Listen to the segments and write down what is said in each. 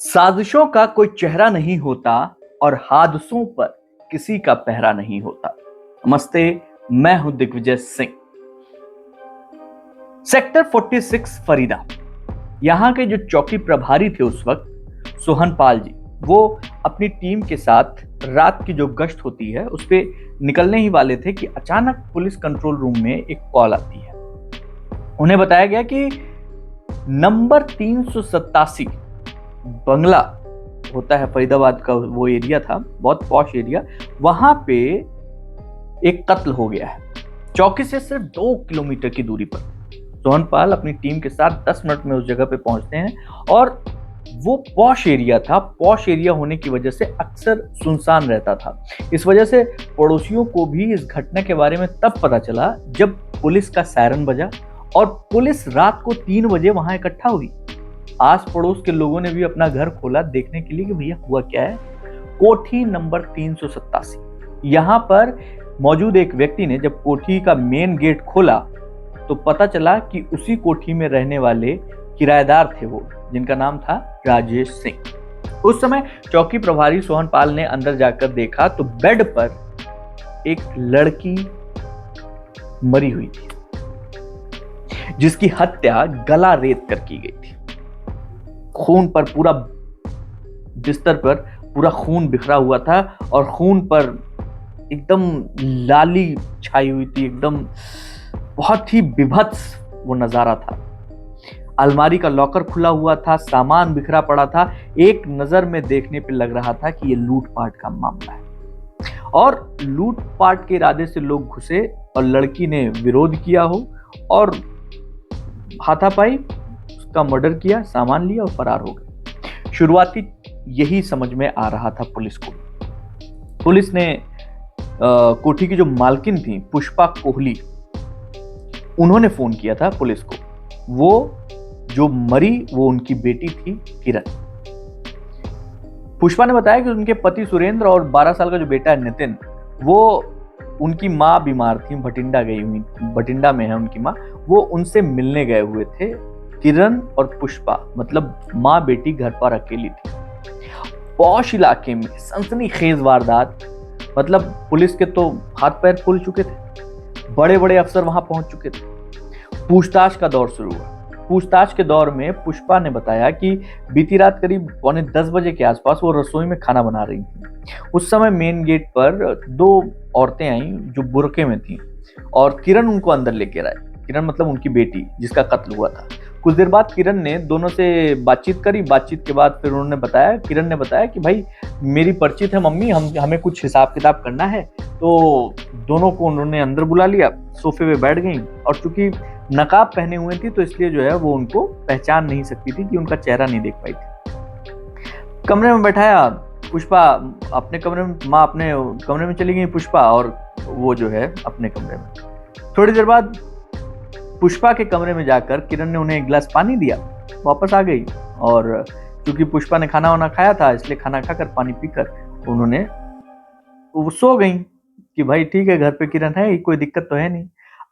साजिशों का कोई चेहरा नहीं होता और हादसों पर किसी का पहरा नहीं होता। नमस्ते, मैं हूं दिग्विजय सिंह। सेक्टर 46 फरीदा, यहां के जो चौकी प्रभारी थे उस वक्त सोहन पाल जी, वो अपनी टीम के साथ रात की जो गश्त होती है उस पे निकलने ही वाले थे कि अचानक पुलिस कंट्रोल रूम में एक कॉल आती है। उन्हें बताया गया कि नंबर 387 बंगला होता है, फरीदाबाद का वो एरिया था, बहुत पॉश एरिया, वहां पे एक कत्ल हो गया है। चौकी से सिर्फ 2 किलोमीटर की दूरी पर सोहनपाल अपनी टीम के साथ 10 मिनट में उस जगह पे पहुंचते हैं और वो पॉश एरिया था। पॉश एरिया होने की वजह से अक्सर सुनसान रहता था। इस वजह से पड़ोसियों को भी इस घटना के बारे में तब पता चला जब पुलिस का सायरन बजा और पुलिस रात को 3 बजे वहां इकट्ठा हुई। आस पड़ोस के लोगों ने भी अपना घर खोला देखने के लिए कि भैया हुआ क्या है। कोठी नंबर 387, यहाँ पर मौजूद एक व्यक्ति ने जब कोठी का मेन गेट खोला तो पता चला कि उसी कोठी में रहने वाले किराएदार थे वो, जिनका नाम था राजेश सिंह। उस समय चौकी प्रभारी सोहनपाल ने अंदर जाकर देखा तो बेड पर एक लड़की मरी हुई थी, जिसकी हत्या गला रेत कर की गई थी। खून पर पूरा बिस्तर पर पूरा खून बिखरा हुआ था और खून पर एकदम लाली छाई हुई थी, एकदम बहुत ही विभत्स वो नजारा था। अलमारी का लॉकर खुला हुआ था, सामान बिखरा पड़ा था। एक नजर में देखने पे लग रहा था कि ये लूटपाट का मामला है और लूटपाट के इरादे से लोग घुसे और लड़की ने विरोध किया हो और हाथापाई का मर्डर किया, सामान लिया और फरार हो गए। शुरुआती यही समझ में आ रहा था पुलिस को। पुलिस ने कोठी की जो मालकिन थी पुष्पा कोहली, उन्होंने फोन किया था पुलिस को। वो जो मरी वो उनकी बेटी थी किरण। पुष्पा ने बताया कि उनके पति सुरेंद्र और 12 साल का जो बेटा है नितिन, वो उनकी माँ बीमार थी, भटिंडा गई हुई, भटिंडा में है उनकी माँ, वो उनसे मिलने गए हुए थे। किरण और पुष्पा मतलब माँ बेटी घर पर अकेली थी। पौष इलाके में सनसनीखेज वारदात, मतलब पुलिस के तो हाथ पैर फूल चुके थे, बड़े बड़े अफसर वहां पहुंच चुके थे। पूछताछ का दौर शुरू हुआ। पूछताछ के दौर में पुष्पा ने बताया कि बीती रात करीब 9:45 बजे के आसपास वो रसोई में खाना बना रही थी। उस समय मेन गेट पर 2 औरतें आईं जो बुरके में थी और किरण उनको अंदर लेकर आए। किरण मतलब उनकी बेटी जिसका कत्ल हुआ था। कुछ देर बाद किरण ने दोनों से बातचीत करी। बातचीत के बाद फिर उन्होंने बताया, किरण ने बताया कि भाई मेरी परिचित है मम्मी, हमें कुछ हिसाब किताब करना है। तो दोनों को उन्होंने अंदर बुला लिया, सोफे पे बैठ गई और चूंकि नकाब पहने हुए थी तो इसलिए जो है वो उनको पहचान नहीं सकती थी कि उनका चेहरा नहीं देख पाई थी। कमरे में बैठाया, पुष्पा अपने कमरे में, माँ अपने कमरे में चली गई पुष्पा और वो जो है अपने कमरे में। थोड़ी देर बाद पुष्पा के कमरे में जाकर किरण ने उन्हें एक गिलास पानी दिया, वापस आ गई और क्योंकि पुष्पा ने खाना वाना खाया था इसलिए खाना खाकर पानी पीकर उन्होंने वो सो गई कि भाई ठीक है, घर पे किरण है, कोई दिक्कत तो है नहीं।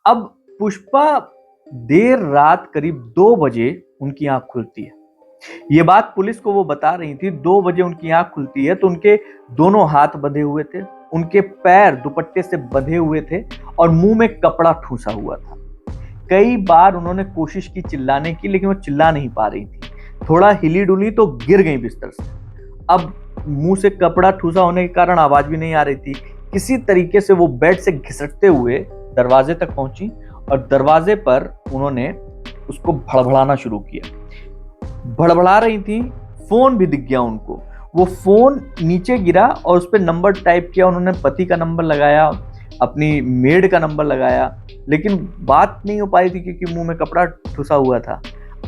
अब पुष्पा देर रात करीब 2 बजे उनकी आंख खुलती है। ये बात पुलिस को वो बता रही थी। 2 बजे उनकी आंख खुलती है तो उनके दोनों हाथ बंधे हुए थे, उनके पैर दुपट्टे से बंधे हुए थे और मुंह में कपड़ा ठूसा हुआ था। कई बार उन्होंने कोशिश की चिल्लाने की, लेकिन वो चिल्ला नहीं पा रही थी। थोड़ा हिली डुली तो गिर गई बिस्तर से। अब मुंह से कपड़ा ठूसा होने के कारण आवाज भी नहीं आ रही थी। किसी तरीके से वो बेड से घिसटते हुए दरवाजे तक पहुंची और दरवाजे पर उन्होंने उसको भड़बड़ाना शुरू किया। भड़बड़ा रही थी, फोन भी दिख गया उनको। वो फोन नीचे गिरा और उस पर नंबर टाइप किया। उन्होंने पति का नंबर लगाया, अपनी मेड का नंबर लगाया, लेकिन बात नहीं हो पाई थी क्योंकि मुंह में कपड़ा ठुसा हुआ था।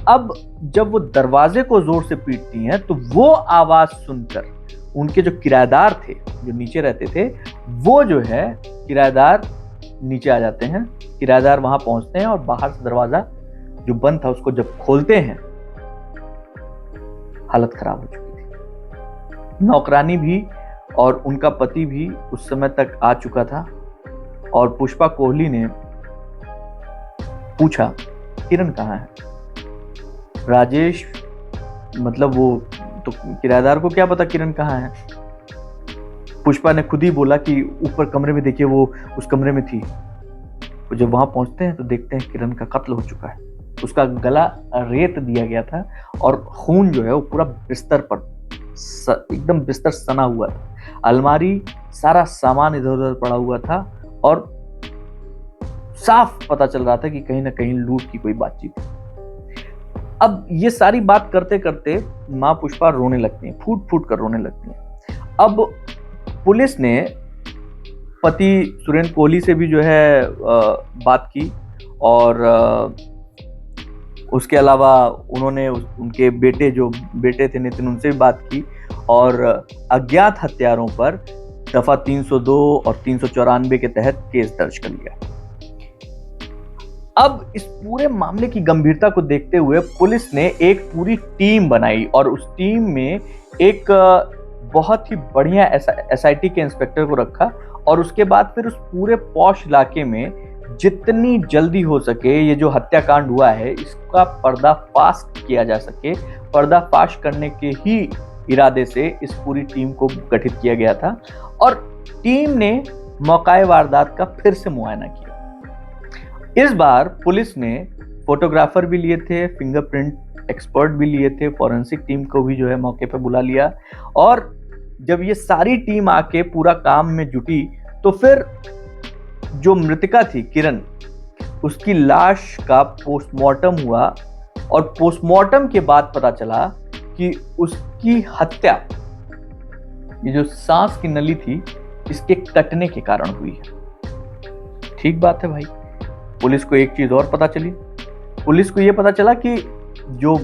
अब जब वो दरवाजे को जोर से पीटती हैं तो वो आवाज सुनकर उनके जो किराएदार थे, जो नीचे रहते थे, वो जो है किराएदार नीचे आ जाते हैं। किराएदार वहां पहुंचते हैं और बाहर से दरवाजा जो बंद था उसको जब खोलते हैं, हालत खराब हो चुकी थी। नौकरानी भी और उनका पति भी उस समय तक आ चुका था और पुष्पा कोहली ने पूछा किरण कहाँ है। राजेश मतलब वो तो किराएदार को क्या पता किरण कहाँ है। पुष्पा ने खुद ही बोला कि ऊपर कमरे में देखिए, वो उस कमरे में थी। तो जब वहां पहुंचते हैं तो देखते हैं किरण का कत्ल हो चुका है। उसका गला रेत दिया गया था और खून जो है वो पूरा बिस्तर पर एकदम बिस्तर सना हुआ था। अलमारी, सारा सामान इधर उधर पड़ा हुआ था और साफ पता चल रहा था कि कहीं ना कहीं लूट की कोई बातचीत है। अब ये सारी बात करते करते माँ पुष्पा रोने लगती हैं, फूट फूट कर रोने लगती हैं। अब पुलिस ने पति सुरेंद्र कोहली से भी जो है बात की और उसके अलावा उन्होंने उनके बेटे थे नितिन, उनसे भी बात की और अज्ञात हत्यारों पर दफा 302 और 394 के तहत केस दर्ज कर लिया। अब इस पूरे मामले की गंभीरता को देखते हुए पुलिस ने एक पूरी टीम बनाई और उस टीम में एक बहुत ही बढ़िया एसआईटी के इंस्पेक्टर को रखा और उसके बाद फिर उस पूरे पॉश इलाके में जितनी जल्दी हो सके ये जो हत्याकांड हुआ है इसका पर्दाफाश किया जा सके, पर्दाफाश करने के ही इरादे से इस पूरी टीम को गठित किया गया था और टीम ने मौकाए वारदात का फिर से मुआयना किया। इस बार पुलिस ने फोटोग्राफर भी लिए थे, फिंगरप्रिंट एक्सपर्ट भी लिए थे, फॉरेंसिक टीम को भी जो है मौके पे बुला लिया और जब ये सारी टीम आके पूरा काम में जुटी तो फिर जो मृतका थी किरण, उसकी लाश का पोस्टमार्टम हुआ और पोस्टमार्टम के बाद पता चला कि उसकी हत्या, ये जो सांस की नली थी, इसके कटने के कारण हुई है। ठीक बात है भाई। पुलिस को एक चीज और पता चली, पुलिस को यह पता चला कि जो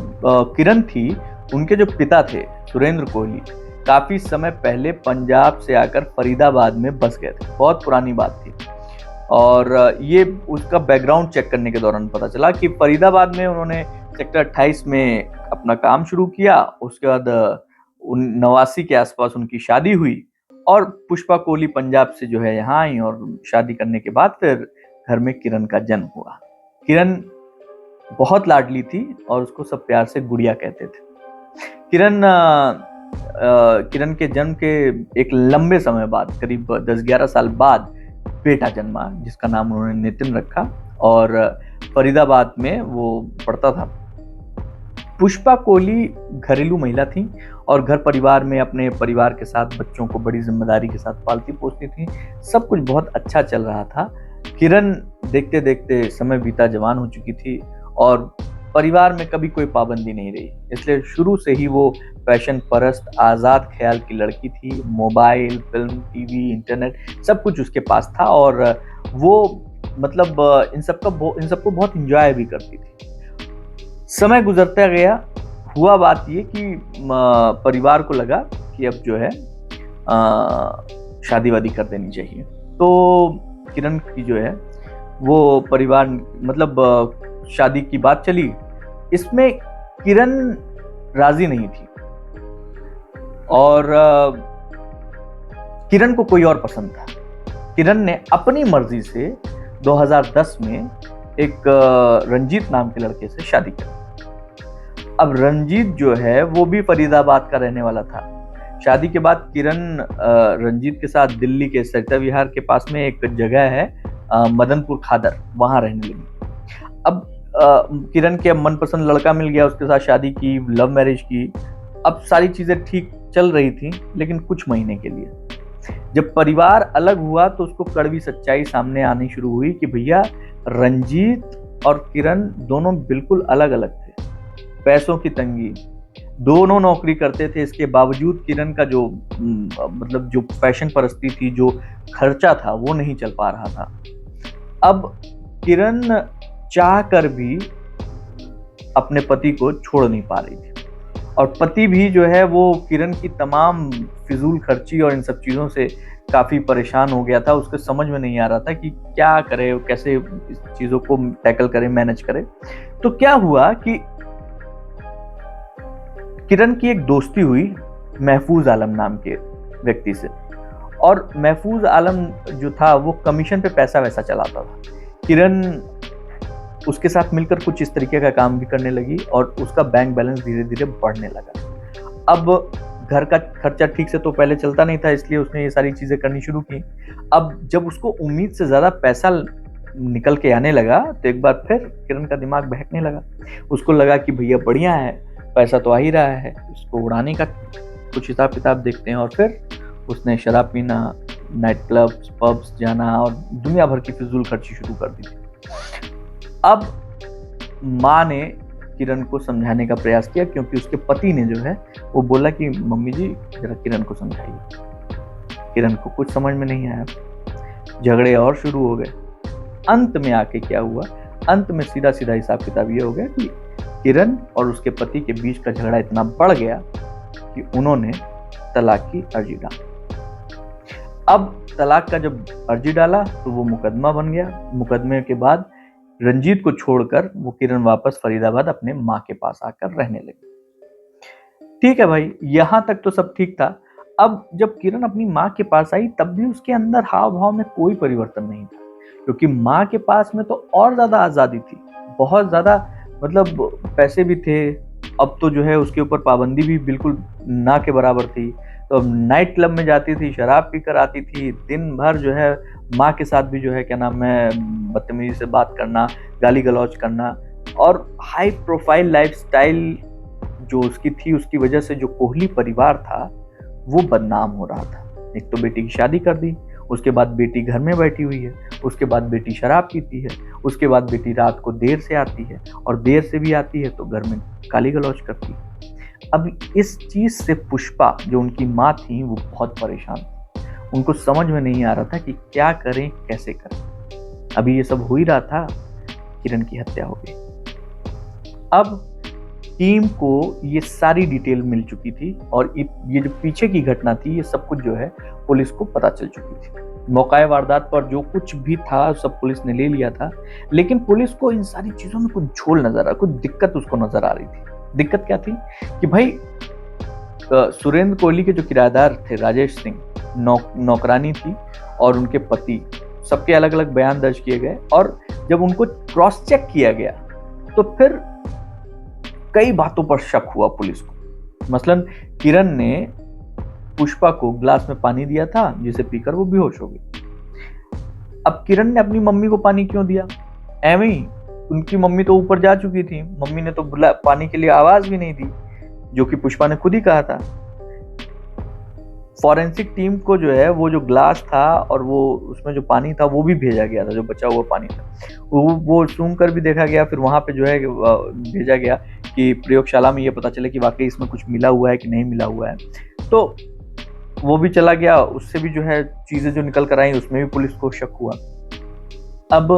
किरण थी, उनके जो पिता थे सुरेंद्र कोहली, काफी समय पहले पंजाब से आकर फरीदाबाद में बस गए थे। बहुत पुरानी बात थी और ये उसका बैकग्राउंड चेक करने के दौरान पता चला कि फरीदाबाद में उन्होंने सेक्टर 28 में अपना काम शुरू किया। उसके बाद 89 के आसपास उनकी शादी हुई और पुष्पा कोहली पंजाब से जो है यहाँ आई और शादी करने के बाद फिर घर में किरण का जन्म हुआ। किरण बहुत लाडली थी और उसको सब प्यार से गुड़िया कहते थे। किरण के जन्म के एक लंबे समय बाद, करीब 10-11 साल बाद बेटा जन्मा जिसका नाम उन्होंने नितिन रखा और फरीदाबाद में वो पढ़ता था। पुष्पा कोहली घरेलू महिला थी और घर परिवार में अपने परिवार के साथ बच्चों को बड़ी जिम्मेदारी के साथ पालती पोसती थी। सब कुछ बहुत अच्छा चल रहा था। किरण देखते देखते समय बीता, जवान हो चुकी थी और परिवार में कभी कोई पाबंदी नहीं रही, इसलिए शुरू से ही वो फैशन परस्त, आजाद ख्याल की लड़की थी। मोबाइल, फिल्म, टीवी, इंटरनेट सब कुछ उसके पास था और वो मतलब इन सबको बहुत एंजॉय भी करती थी। समय गुजरता गया, हुआ बात ये कि परिवार को लगा कि अब जो है शादी वादी कर देनी चाहिए। तो किरण की जो है वो परिवार मतलब शादी की बात चली, इसमें किरण राजी नहीं थी और किरण को कोई और पसंद था। किरण ने अपनी मर्जी से 2010 में एक रंजीत नाम के लड़के से शादी की। अब रंजीत जो है वो भी फरीदाबाद का रहने वाला था। शादी के बाद किरण रंजीत के साथ दिल्ली के सरिता विहार के पास में एक जगह है मदनपुर खादर, वहां रहने लगी। अब किरण के मनपसंद लड़का मिल गया, उसके साथ शादी की, लव मैरिज की। अब सारी चीजें ठीक चल रही थी, लेकिन कुछ महीने के लिए जब परिवार अलग हुआ तो उसको कड़वी सच्चाई सामने आनी शुरू हुई कि भैया रंजीत और किरण दोनों बिल्कुल अलग अलग थे। पैसों की तंगी, दोनों नौकरी करते थे, इसके बावजूद किरण का जो मतलब जो फैशन परस्ती थी, जो खर्चा था, वो नहीं चल पा रहा था। अब किरण चाह कर भी अपने पति को छोड़ नहीं पा रही थी और पति भी जो है वो किरण की तमाम फिजूल खर्ची और इन सब चीजों से काफी परेशान हो गया था। उसको समझ में नहीं आ रहा था कि क्या करे, कैसे इस चीजों को टैकल करे, मैनेज करे। तो क्या हुआ कि किरण की एक दोस्ती हुई महफूज आलम नाम के व्यक्ति से और महफूज आलम जो था वो कमीशन पे पैसा वैसा चलाता था। किरण उसके साथ मिलकर कुछ इस तरीके का काम भी करने लगी और उसका बैंक बैलेंस धीरे धीरे बढ़ने लगा। अब घर का खर्चा ठीक से तो पहले चलता नहीं था, इसलिए उसने ये सारी चीजें करनी शुरू की। अब जब उसको उम्मीद से ज्यादा पैसा निकल के आने लगा तो एक बार फिर किरण का दिमाग बहकने लगा। उसको लगा कि भैया बढ़िया है, पैसा तो आ ही रहा है, इसको उड़ाने का कुछ हिसाब किताब देखते हैं। और फिर उसने शराब पीना, नाइट क्लब्स पब्स जाना और दुनिया भर की फिजूल खर्ची शुरू कर दी थी। अब माँ ने किरण को समझाने का प्रयास किया, क्योंकि उसके पति ने जो है वो बोला कि मम्मी जी जरा किरण को समझाइए। किरण को कुछ समझ में नहीं आया, झगड़े और शुरू हो गए। अंत में आके क्या हुआ, अंत में सीधा सीधा हिसाब किताब ये हो गया कि किरण और उसके पति के बीच का झगड़ा इतना बढ़ गया कि उन्होंने तलाक की अर्जी डाली। अब तलाक का जब अर्जी डाला तो वो मुकदमा बन गया। मुकदमे के बाद रंजीत को छोड़कर वो किरण वापस फरीदाबाद अपने माँ के पास आकर रहने लगी। ठीक है भाई, यहां तक तो सब ठीक था। अब जब किरण अपनी माँ के पास आई तब भी उसके अंदर हाव भाव में कोई परिवर्तन नहीं था, क्योंकि माँ के पास में तो और ज्यादा आजादी थी, बहुत ज्यादा, मतलब पैसे भी थे। अब तो जो है उसके ऊपर पाबंदी भी बिल्कुल ना के बराबर थी। तो नाइट क्लब में जाती थी, शराब पीकर आती थी, दिन भर जो है माँ के साथ भी जो है क्या नाम है बदतमीजी से बात करना, गाली गलौज करना, और हाई प्रोफाइल लाइफस्टाइल जो उसकी थी, उसकी वजह से जो कोहली परिवार था वो बदनाम हो रहा था। एक तो बेटी की शादी कर दी, उसके बाद बेटी घर में बैठी हुई है, उसके बाद बेटी शराब पीती है, उसके बाद बेटी रात को देर से आती है, और देर से भी आती है तो घर में गाली गलौज करती है। अब इस चीज से पुष्पा जो उनकी माँ थी वो बहुत परेशान थी। उनको समझ में नहीं आ रहा था कि क्या करें कैसे करें। अभी ये सब हो ही रहा था, किरण की हत्या हो गई। अब टीम को ये सारी डिटेल मिल चुकी थी, और ये जो पीछे की घटना थी ये सब कुछ जो है पुलिस को पता चल चुकी थी। मौका वारदात पर जो कुछ भी था सब पुलिस ने ले लिया था, लेकिन पुलिस को इन सारी चीजों में कुछ झोल नजर आ, कुछ दिक्कत उसको नजर आ रही थी। दिक्कत क्या थी कि भाई सुरेंद्र कोहली के जो किराएदार थे राजेश सिंह, नौकरानी थी और उनके पति, सबके अलग अलग बयान दर्ज किए गए। और जब उनको क्रॉस चेक किया गया तो फिर कई बातों पर शक हुआ पुलिस को। मसलन किरण ने पुष्पा को ग्लास में पानी दिया था जिसे पीकर वो बेहोश हो गई। अब किरण ने अपनी मम्मी को पानी क्यों दिया? एवं ही उनकी मम्मी तो ऊपर जा चुकी थी, मम्मी ने तो पानी के लिए आवाज भी नहीं दी, जो कि पुष्पा ने खुद ही कहा था। फॉरेंसिक टीम को जो है वो जो ग्लास था और वो उसमें जो पानी था वो भी भेजा गया था, जो बचा हुआ पानी था वो सूंघ कर भी देखा गया। फिर वहां पे जो है भेजा गया कि प्रयोगशाला में ये पता चले कि वाकई इसमें कुछ मिला हुआ है कि नहीं मिला हुआ है। तो वो भी चला गया, उससे भी जो है चीजें जो निकल कर आई उसमें भी पुलिस को शक हुआ। अब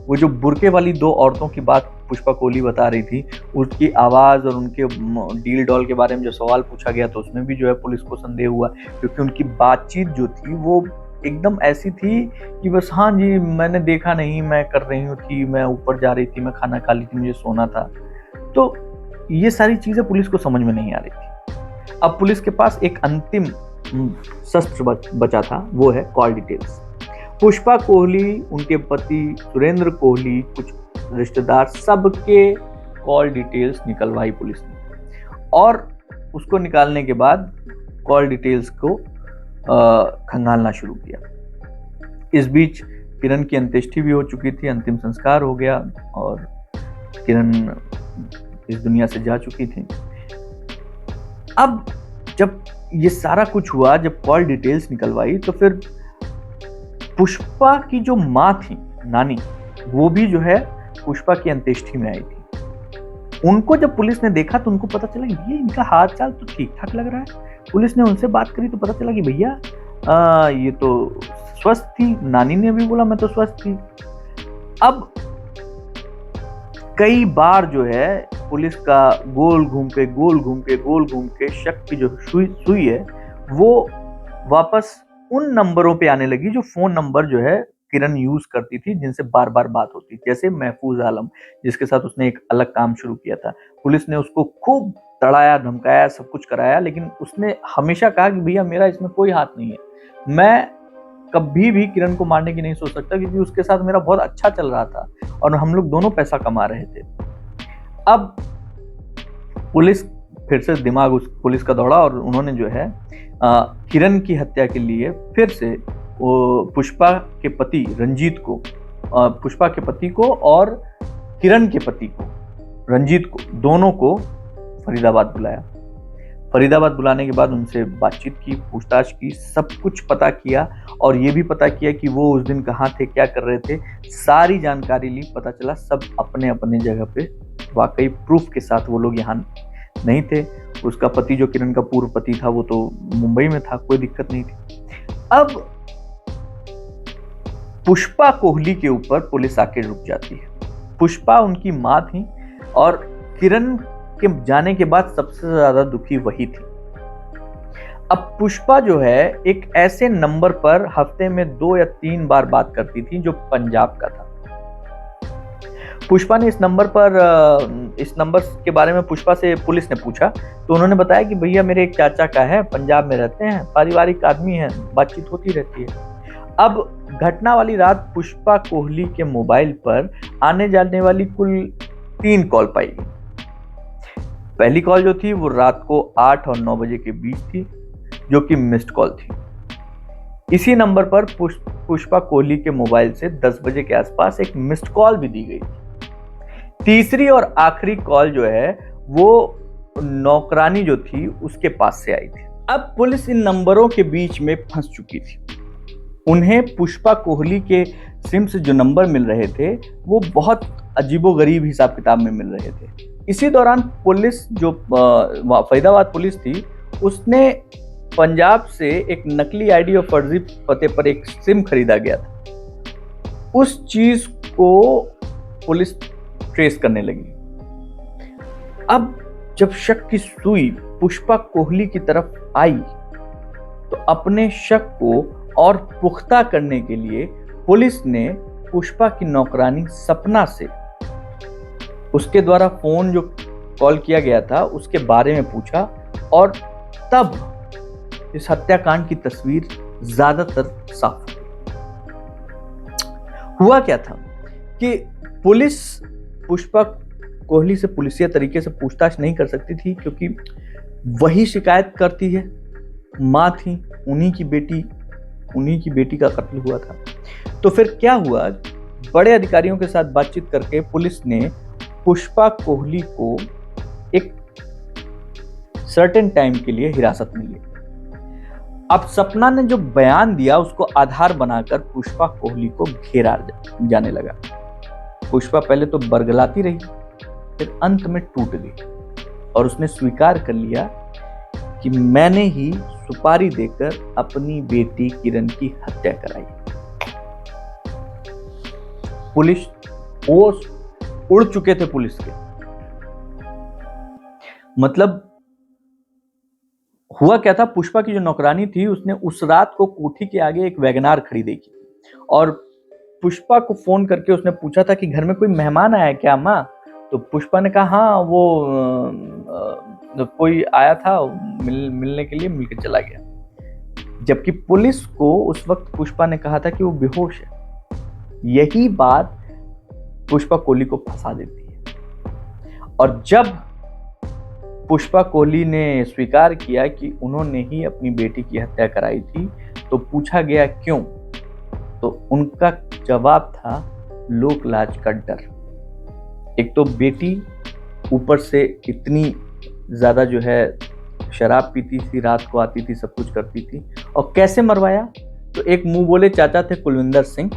वो जो बुरके वाली दो औरतों की बात पुष्पा कोहली बता रही थी, उसकी आवाज और उनके डील डॉल के बारे में जो सवाल पूछा गया तो उसमें भी जो है पुलिस को संदेह हुआ, क्योंकि उनकी बातचीत जो थी वो एकदम ऐसी थी कि बस हाँ जी मैंने देखा नहीं, मैं कर रही हूँ थी, मैं ऊपर जा रही थी, मैं खाना खा ली थी, मुझे सोना था। तो ये सारी चीजें पुलिस को समझ में नहीं आ रही थी। अब पुलिस के पास एक अंतिम शस्त्र बचा था, वो है कॉल डिटेल्स। पुष्पा कोहली, उनके पति सुरेंद्र कोहली, कुछ रिश्तेदार, सबके कॉल डिटेल्स निकलवाई पुलिस ने, और उसको निकालने के बाद कॉल डिटेल्स को खंगालना शुरू किया। इस बीच किरण की अंत्येष्टि भी हो चुकी थी, अंतिम संस्कार हो गया और किरण इस दुनिया से जा चुकी थी। अब जब ये सारा कुछ हुआ, जब कॉल डिटेल्स निकलवाई तो फिर पुष्पा की जो माँ थी, नानी, वो भी जो है पुष्पा की अंत्येष्टि में आई थी। उनको जब पुलिस ने देखा तो उनको पता चला ये इनका हाल चाल तो ठीक ठाक लग रहा है। पुलिस ने उनसे बात करी तो पता चला कि भैया ये तो स्वस्थ थी। नानी ने भी बोला मैं तो स्वस्थ थी। अब कई बार जो है पुलिस का गोल घूम के शक की जो सुई है वो वापस उन नंबरों पे आने लगी जो फोन नंबर जो है किरण यूज करती थी, जिनसे बार बार बात होती, जैसे महफूज आलम, जिसके साथ उसने एक अलग काम शुरू किया था। पुलिस ने उसको खूब तड़ाया, धमकाया, सब कुछ कराया, लेकिन उसने हमेशा कहा कि भैया मेरा इसमें कोई हाथ नहीं है, मैं कभी भी किरण को मारने की नहीं सोच सकता, क्योंकि उसके साथ मेरा बहुत अच्छा चल रहा था और हम लोग दोनों पैसा कमा रहे थे। अब पुलिस फिर से दिमाग उस पुलिस का दौड़ा और उन्होंने जो है किरण की हत्या के लिए फिर से वो पुष्पा के पति रंजीत को, पुष्पा के पति को और किरण के पति को रंजीत को, दोनों को फरीदाबाद बुलाया। फरीदाबाद बुलाने के बाद उनसे बातचीत की, पूछताछ की, सब कुछ पता किया और ये भी पता किया कि वो उस दिन कहाँ थे, क्या कर रहे थे। सारी जानकारी ली, पता चला सब अपने अपने जगह पे वाकई प्रूफ के साथ वो लोग यहाँ नहीं थे। उसका पति जो किरण का पूर्व पति था वो तो मुंबई में था, कोई दिक्कत नहीं थी। अब पुष्पा कोहली के ऊपर पुलिस आके रुक जाती है। पुष्पा उनकी माँ थी और किरण के जाने के बाद सबसे ज्यादा दुखी वही थी। अब पुष्पा जो है एक ऐसे नंबर पर हफ्ते में 2 या 3 बार बात करती थी जो पंजाब का था। पुष्पा ने इस नंबर के बारे में पुष्पा से पुलिस ने पूछा तो उन्होंने बताया कि भैया मेरे एक चाचा का है, पंजाब में रहते हैं, पारिवारिक आदमी है, बातचीत होती रहती है। अब घटना वाली रात पुष्पा कोहली के मोबाइल पर आने जाने वाली कुल 3 कॉल पाई गई। पहली कॉल जो थी वो रात को 8 और 9 बजे के बीच थी, जो कि मिस्ड कॉल थी। इसी नंबर पर पुष्पा कोहली के मोबाइल से 10 बजे के आसपास एक मिस्ड कॉल भी दी गई थी। तीसरी और आखिरी कॉल जो है वो नौकरानी जो थी उसके पास से आई थी। अब पुलिस इन नंबरों के बीच में फंस चुकी थी। उन्हें पुष्पा कोहली के सिम से जो नंबर मिल रहे थे वो बहुत अजीबोगरीब हिसाब किताब में मिल रहे थे। इसी दौरान पुलिस जो फरीदाबाद पुलिस थी उसने पंजाब से एक नकली आईडी और फर्जी पते पर एक सिम खरीदा गया था। उस चीज को पुलिस ट्रेस करने लगी। अब जब शक की सुई पुष्पा कोहली की तरफ आई तो अपने शक को और पुख्ता करने के लिए पुलिस ने पुष्पा की नौकरानी सपना से उसके द्वारा फोन जो कॉल किया गया था उसके बारे में पूछा और तब इस हत्याकांड की तस्वीर ज्यादातर साफ हुआ। क्या था कि पुलिस पुष्पा कोहली से पुलिसिया तरीके से पूछताछ नहीं कर सकती थी क्योंकि वही शिकायत करती है, मां थी, उन्हीं की बेटी का कत्ल हुआ था। तो फिर क्या हुआ, बड़े अधिकारियों के साथ बातचीत करके पुलिस ने पुष्पा कोहली को एक सर्टेन टाइम के लिए हिरासत में लिया। अब सपना ने जो बयान दिया उसको आधार बनाकर पुष्पा कोहली को घेरा जाने लगा। पुष्पा पहले तो बरगलाती रही, फिर अंत में टूट गई और उसने स्वीकार कर लिया कि मैंने ही सुपारी देकर अपनी बेटी किरण की हत्या कराई। पुलिस होश उड़ चुके थे पुलिस के। मतलब हुआ क्या था, पुष्पा की जो नौकरानी थी उसने उस रात को कोठी के आगे एक वैगनार खड़ी देखी और पुष्पा को फोन करके उसने पूछा था कि घर में कोई मेहमान आया क्या माँ? तो पुष्पा ने कहा हाँ वो कोई आया था मिलने के लिए, मिलकर चला गया। जबकि पुलिस को उस वक्त पुष्पा ने कहा था कि वो बेहोश है। यही बात पुष्पा कोहली को फंसा देती है। और जब पुष्पा कोहली ने स्वीकार किया कि उन्होंने ही अपनी बेटी की हत्या कराई थी तो पूछा गया क्यों, तो उनका जवाब था लोक लाज का डर। एक तो बेटी ऊपर से इतनी ज्यादा जो है शराब पीती थी, रात को आती थी, सब कुछ करती थी। और कैसे मरवाया, तो एक मुंह बोले चाचा थे कुलविंदर सिंह,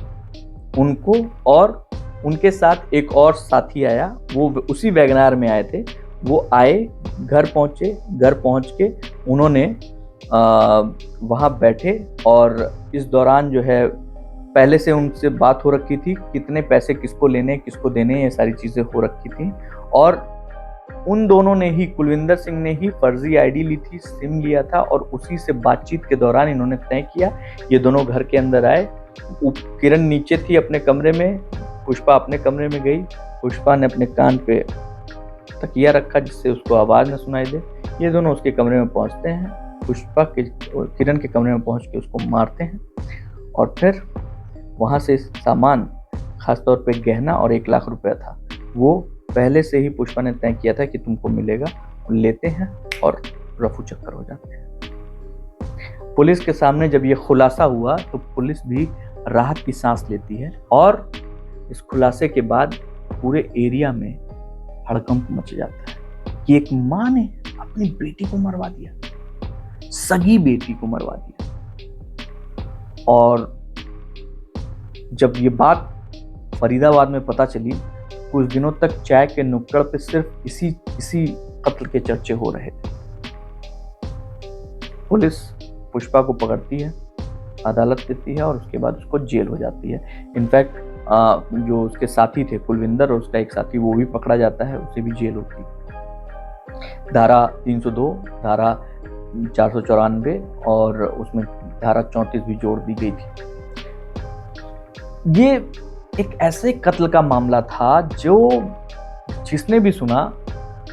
उनको और उनके साथ एक और साथी आया, वो उसी वैगनार में आए थे। वो आए, घर पहुंचे, घर पहुंच के उन्होंने वहां बैठे और इस दौरान जो है पहले से उनसे बात हो रखी थी, कितने पैसे किसको लेने किसको देने, ये सारी चीजें हो रखी थी। और उन दोनों ने ही, कुलविंदर सिंह ने ही फर्जी आईडी ली थी, सिम लिया था और उसी से बातचीत के दौरान इन्होंने तय किया। ये दोनों घर के अंदर आए, किरण नीचे थी अपने कमरे में, पुष्पा अपने कमरे में गई। पुष्पा ने अपने कान पे तकिया रखा जिससे उसको आवाज न सुनाई दे। ये दोनों उसके कमरे में पहुंचते हैं, पुष्पा के किरण के कमरे में पहुंच के उसको मारते हैं और फिर वहां से सामान, खासतौर पे गहना और 1 लाख रुपया था, वो पहले से ही पुष्पा ने तय किया था कि तुमको मिलेगा, लेते हैं और रफू चक्कर हो जाते हैं। पुलिस के सामने जब ये खुलासा हुआ तो पुलिस भी राहत की सांस लेती है और इस खुलासे के बाद पूरे एरिया में हड़कंप मच जाता है कि एक माँ ने अपनी बेटी को मरवा दिया, सगी बेटी को मरवा दिया। और जब ये बात फरीदाबाद में पता चली, कुछ दिनों तक चाय के नुक्कड़ पे सिर्फ इसी कत्ल के चर्चे हो रहे थे। पुलिस पुष्पा को पकड़ती है, अदालत देती है और उसके बाद उसको जेल हो जाती है। इनफैक्ट जो उसके साथी थे कुलविंदर और उसका एक साथी, वो भी पकड़ा जाता है, उसे भी जेल होती है। धारा 302, धारा 494 और उसमें धारा 34 भी जोड़ दी गई थी। ये एक ऐसे कत्ल का मामला था जो जिसने भी सुना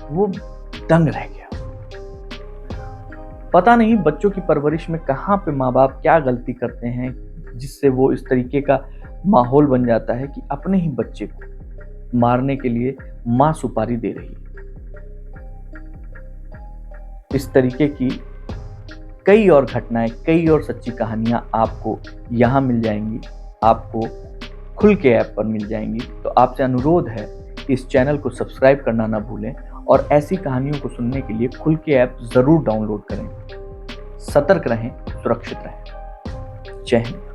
वो दंग रह गया। पता नहीं बच्चों की परवरिश में कहाँ पे माँ बाप क्या गलती करते हैं जिससे वो इस तरीके का माहौल बन जाता है कि अपने ही बच्चे को मारने के लिए माँ सुपारी दे रही है। इस तरीके की कई और घटनाएं, कई और सच्ची कहानियां आपको यहाँ मिल जाएंगी, आपको खुल के ऐप पर मिल जाएंगी। तो आपसे अनुरोध है कि इस चैनल को सब्सक्राइब करना ना भूलें और ऐसी कहानियों को सुनने के लिए खुल के ऐप जरूर डाउनलोड करें। सतर्क रहें, सुरक्षित रहें। जय हिंद।